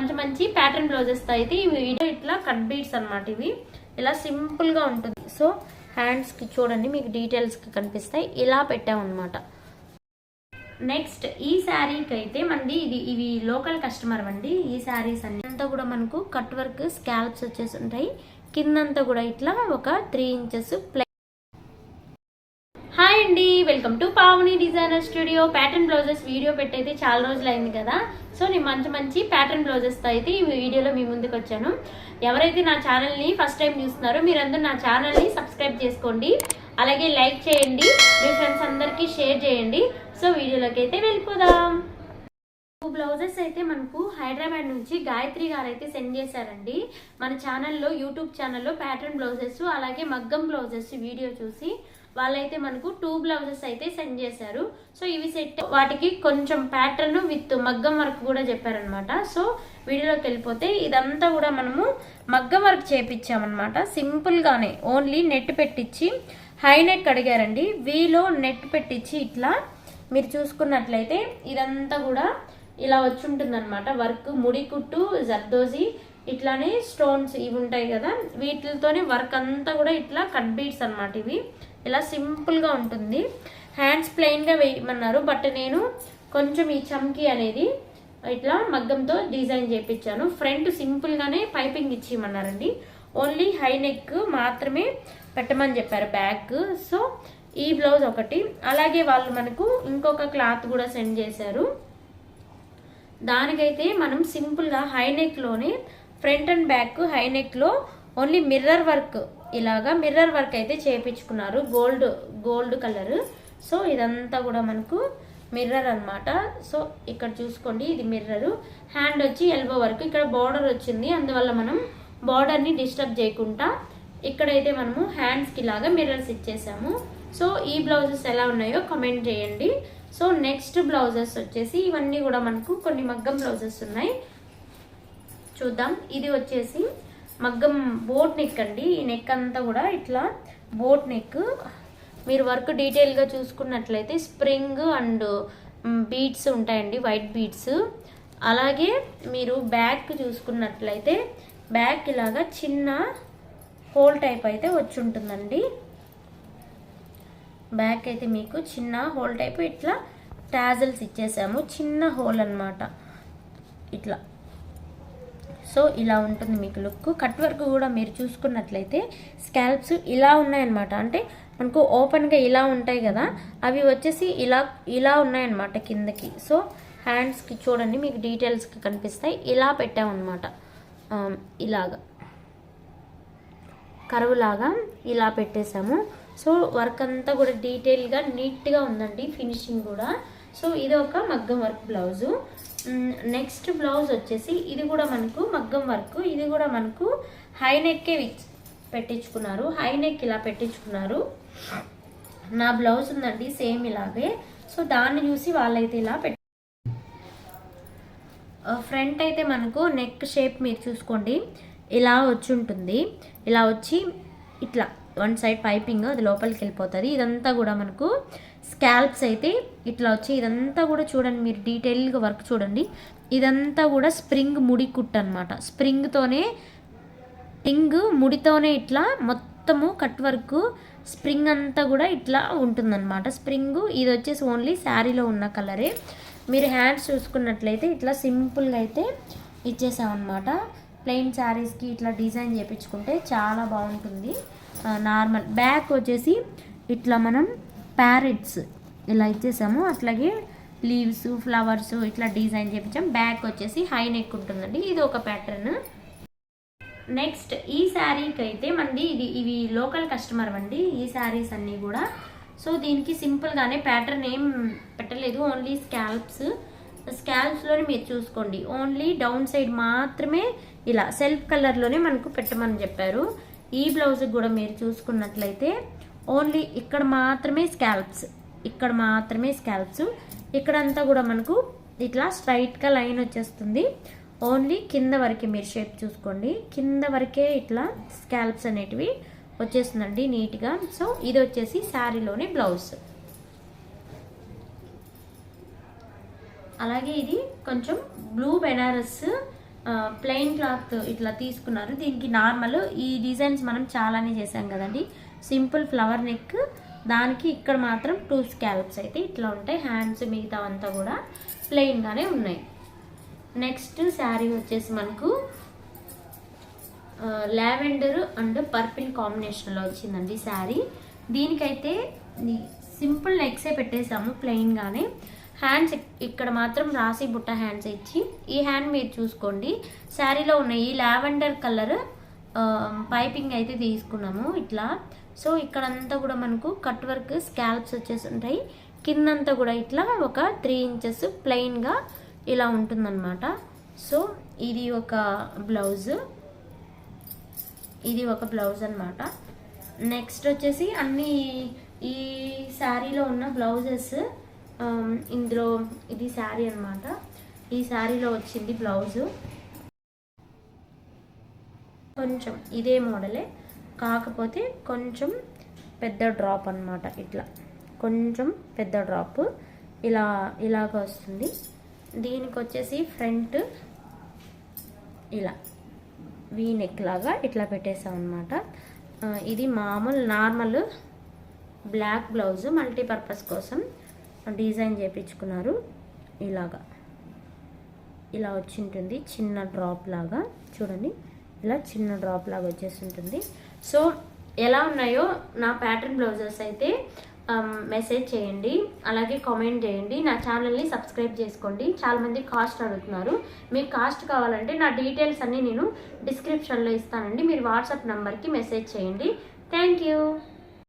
మంచి మంచి pattern blouses తో అయితే ఈ వీడియో ఇట్లా కట్ బీడ్స్ అన్నమాట. ఇవి ఇలా సింపుల్ గా ఉంటుంది. సో హ్యాండ్స్ కి చూడండి మీకు డీటెయిల్స్ కి కనిపిస్తాయి. ఇలా పెట్టామన్నమాట. నెక్స్ట్ ఈ శారీకి అయితే మనది ఇవి లోకల్ కస్టమర్ అండి. ఈ శారీస్ అన్ని అంతా కూడా మనకు కట్ వర్క్ స్కాల్ప్స్ వచ్చేసి ఉంటాయి. కిందంతా కూడా ఇట్లా ఒక 3 ఇంచెస్ ప్లే. హాయ్ అండి, welcome to Pavani designer studio. Pattern blouses video పెట్టయితే చాలా రోజులు అయింది కదా. సో నేను మంచి మంచి ప్యాటర్న్ బ్లౌజెస్ తో అయితే ఈ వీడియోలో మీ ముందుకు వచ్చాను. ఎవరైతే నా ఛానల్ ని ఫస్ట్ టైం చూస్తున్నారో మీరందరూ నా ఛానల్ ని సబ్స్క్రైబ్ చేసుకోండి, అలాగే లైక్ చేయండి, మీ ఫ్రెండ్స్ అందరికీ షేర్ చేయండి. సో వీడియోలోకి అయితే వెళ్ళిపోదాం. బ్లౌజెస్ అయితే మనకు హైదరాబాద్ నుంచి గాయత్రి గారు అయితే సెండ్ చేశారండి. మన ఛానల్లో యూట్యూబ్ ఛానల్లో ప్యాటర్న్ బ్లౌజెస్ అలాగే మగ్గం బ్లౌజెస్ వీడియో చూసి వాళ్ళైతే మనకు 2 బ్లౌజెస్ అయితే సెండ్ చేశారు. సో ఇవి సెట్ వాటికి కొంచెం ప్యాటర్న్ విత్ మగ్గం వర్క్ కూడా చెప్పారనమాట. సో వీడియోలోకి వెళ్ళిపోతే ఇదంతా కూడా మనము మగ్గం వర్క్ చేపించామన్నమాట. సింపుల్ గానే ఓన్లీ నెట్ పెట్టించి హై నెక్ అడిగారండి. వీలో నెట్ పెట్టించి ఇట్లా మీరు చూసుకున్నట్లయితే ఇదంతా కూడా ఇలా వచ్చి ఉంటుంది అనమాట. వర్క్ ముడి కుట్టు జర్దోజీ ఇట్లానే స్టోన్స్ ఇవి ఉంటాయి కదా, వీటితోనే వర్క్ అంతా కూడా ఇట్లా కట్ బీడ్స్ అనమాట. ఇవి ఇలా సింపుల్ గా ఉంటుంది. హ్యాండ్స్ ప్లెయిన్ గా వేయమన్నారు, బట్ నేను కొంచెం ఈ చమ్కీ అనేది ఇట్లా మగ్గంతో డిజైన్ చేయించాను. ఫ్రంట్ సింపుల్ గానే పైపింగ్ ఇచ్చిమన్నారండి. ఓన్లీ హై నెక్ మాత్రమే పెట్టమని చెప్పారు బ్యాక్. సో ఈ బ్లౌజ్ ఒకటి, అలాగే వాళ్ళు మనకు ఇంకొక క్లాత్ కూడా సెండ్ చేశారు. దానికైతే మనం సింపుల్ గా హై నెక్ లోనే front and back high neck లో ఓన్లీ మిర్రర్ వర్క్, ఇలాగా మిర్రర్ వర్క్ అయితే చేయించుకున్నారు. Gold colour. సో ఇదంతా కూడా మనకు మిర్రర్ అన్నమాట. సో ఇక్కడ చూసుకోండి, ఇది మిర్రర్. హ్యాండ్ వచ్చి ఎల్బో వరకు ఇక్కడ బార్డర్ వచ్చింది, అందువల్ల మనం బార్డర్ ని డిస్టర్బ్ చేయకుండా ఇక్కడైతే మనము హ్యాండ్స్ కి లాగా మిర్రర్స్ ఇచ్చేసాము. సో ఈ బ్లౌజెస్ ఎలా ఉన్నాయో కామెంట్ చేయండి. సో నెక్స్ట్ బ్లౌజెస్ వచ్చేసి ఇవన్నీ కూడా మనకు కొన్ని మగ్గం బ్లౌజెస్ ఉన్నాయి, చూద్దాం. ఇది వచ్చేసి మగ్గం బోట్ నెక్ అండి. ఈ నెక్ అంతా కూడా ఇట్లా బోట్ నెక్. మీరు వర్క్ డీటెయిల్ గా చూసుకున్నట్లయితే స్ప్రింగ్ అండ్ బీడ్స్ ఉంటాయండి, వైట్ బీడ్స్. అలాగే మీరు బ్యాక్ చూసుకున్నట్లయితే బ్యాక్ ఇలాగా చిన్న హోల్ టైప్ అయితే వచ్చి ఉంటుందండి. బ్యాక్ అయితే మీకు చిన్న హోల్ టైప్ ఇట్లా టాజల్స్ ఇచ్చేసాము, చిన్న హోల్ అన్నమాట ఇట్లా. సో ఇలా ఉంటుంది మీకు లుక్. కట్ వర్క్ కూడా మీరు చూసుకున్నట్లయితే స్కాల్ప్స్ ఇలా ఉన్నాయన్నమాట. అంటే మనకు ఓపెన్గా ఇలా ఉంటాయి కదా, అవి వచ్చేసి ఇలా ఉన్నాయన్నమాట కిందకి. సో హ్యాండ్స్కి చూడండి మీకు డీటెయిల్స్కి కనిపిస్తాయి. ఇలా పెట్టామన్నమాట, ఇలాగా కరువులాగా ఇలా పెట్టేసాము. సో వర్క్ అంతా కూడా డీటెయిల్గా నీట్గా ఉందండి, ఫినిషింగ్ కూడా. సో ఇది ఒక మగ్గం వర్క్ బ్లౌజు. నెక్స్ట్ బ్లౌజ్ వచ్చేసి ఇది కూడా మనకు మగ్గం వర్క్. ఇది కూడా మనకు హై నెక్కే పెట్టించుకున్నారు, హై నెక్ ఇలా పెట్టించుకున్నారు. నా బ్లౌజ్ ఉందండి సేమ్ ఇలాగే. సో దాన్ని చూసి వాళ్ళైతే ఇలా ఫ్రంట్ అయితే మనకు నెక్ షేప్ మీరు చూసుకోండి ఇలా వచ్చి ఉంటుంది. ఇలా వచ్చి ఇట్లా వన్ సైడ్ పైపింగ్ అది లోపలికి వెళ్ళిపోతుంది. ఇదంతా కూడా మనకు స్కాల్ప్స్ అయితే ఇట్లా వచ్చి ఇదంతా కూడా చూడండి మీరు డీటెయిల్గా వర్క్ చూడండి. ఇదంతా కూడా స్ప్రింగ్ ముడి కుట్టు అనమాట. స్ప్రింగ్ ముడితోనే ఇట్లా మొత్తము కట్ వర్క్ స్ప్రింగ్ అంతా కూడా ఇట్లా ఉంటుందన్నమాట. స్ప్రింగ్ ఇది వచ్చేసి ఓన్లీ శారీలో ఉన్న కలరే. మీరు హ్యాండ్స్ చూసుకున్నట్లయితే ఇట్లా సింపుల్గా అయితే ఇచ్చేసామన్నమాట. ప్లెయిన్ శారీస్కి ఇట్లా డిజైన్ చేయించుకుంటే చాలా బాగుంటుంది. నార్మల్ బ్యాక్ వచ్చేసి ఇట్లా మనం ప్యారెట్స్ ఇలా ఇచ్చేసాము, అట్లాగే లీవ్స్ ఫ్లవర్స్ ఇట్లా డిజైన్ చేయించాం. బ్యాక్ వచ్చేసి హై నెక్ ఉంటుందండి. ఇది ఒక ప్యాటర్న్. నెక్స్ట్ ఈ శారీకి అయితే మనది ఇవి లోకల్ కస్టమర్ అండి, ఈ శారీస్ అన్నీ కూడా. సో దీనికి సింపుల్గానే ప్యాటర్న్ ఏం పెట్టలేదు, ఓన్లీ స్కాల్ప్స్లోనే మీరు చూసుకోండి. ఓన్లీ డౌన్ సైడ్ మాత్రమే ఇలా సెల్ఫ్ కలర్లోనే మనకు పెట్టమని చెప్పారు. ఈ బ్లౌజ్ కూడా మీరు చూసుకున్నట్లయితే ఓన్లీ ఇక్కడ మాత్రమే స్కాల్ప్స్, ఇక్కడంతా కూడా మనకు ఇట్లా స్ట్రైట్గా లైన్ వచ్చేస్తుంది. ఓన్లీ కింద వరకే మీరు షేప్ చూసుకోండి, కింద వరకే ఇట్లా స్కాల్ప్స్ అనేటివి వచ్చేస్తుందండి నీట్గా. సో ఇది వచ్చేసి శారీలోని బ్లౌజ్. అలాగే ఇది కొంచెం బ్లూ బెనారస్ ప్లెయిన్ క్లాత్ ఇట్లా తీసుకున్నారు. దీనికి నార్మల్ ఈ డిజైన్స్ మనం చాలానే చేసాం కదండి. సింపుల్ ఫ్లవర్ నెక్, దానికి ఇక్కడ మాత్రం 2 స్కాల్ప్స్ అయితే ఇట్లా ఉంటాయి. హ్యాండ్స్ మిగతా అంతా కూడా ప్లెయిన్గానే ఉన్నాయి. నెక్స్ట్ శారీ వచ్చేసి మనకు లావెండర్ అండ్ పర్పుల్ కాంబినేషన్లో వచ్చిందండి శారీ. దీనికైతే సింపుల్ నెక్సే పెట్టేసాము ప్లెయిన్గానే. హ్యాండ్స్ ఇక్కడ మాత్రం రాసి బుట్ట హ్యాండ్స్ ఇచ్చి, ఈ హ్యాండ్ మీరు చూసుకోండి. శారీలో ఉన్న ఈ లావెండర్ కలర్ పైపింగ్ అయితే తీసుకున్నాము ఇట్లా. సో ఇక్కడంతా కూడా మనకు కట్ వర్క్ స్కాల్ప్స్ వచ్చేసి ఉంటాయి. కిందంతా కూడా ఇట్లా ఒక 3 ఇంచెస్ ప్లెయిన్గా ఇలా ఉంటుందన్నమాట. సో ఇది ఒక బ్లౌజ్, ఇది ఒక బ్లౌజ్ అనమాట. నెక్స్ట్ వచ్చేసి అన్ని ఈ శారీలో ఉన్న బ్లౌజెస్ ఇందులో ఇది శారీ అనమాట. ఈ శారీలో వచ్చింది బ్లౌజు. కొంచెం ఇదే మోడలే, కాకపోతే కొంచెం పెద్ద డ్రాప్ అనమాట. ఇట్లా కొంచెం పెద్ద డ్రాప్ ఇలాగ వస్తుంది. దీనికి వచ్చేసి ఫ్రంట్ ఇలా వీ నెక్ లాగా ఇట్లా పెట్టేసాం అనమాట. ఇది నార్మల్ బ్లాక్ బ్లౌజ్ మల్టీపర్పస్ కోసం డిజైన్ చేయించుకున్నారు. ఇలా వచ్చి ఉంటుంది, చిన్న డ్రాప్ లాగా చూడండి. ఇలా చిన్న డ్రాప్ లాగా వచ్చేసి ఉంటుంది. సో ఎలా ఉన్నాయో నా ప్యాటర్న్ బ్లౌజెస్ అయితే మెసేజ్ చేయండి, అలాగే కామెంట్ చేయండి. నా ఛానల్ని సబ్స్క్రైబ్ చేసుకోండి. చాలామంది కాస్ట్ అడుగుతున్నారు. మీకు కాస్ట్ కావాలంటే నా డీటెయిల్స్ అన్నీ నేను డిస్క్రిప్షన్లో ఇస్తానండి. మీరు వాట్సాప్ నెంబర్కి మెసేజ్ చేయండి. Thank you.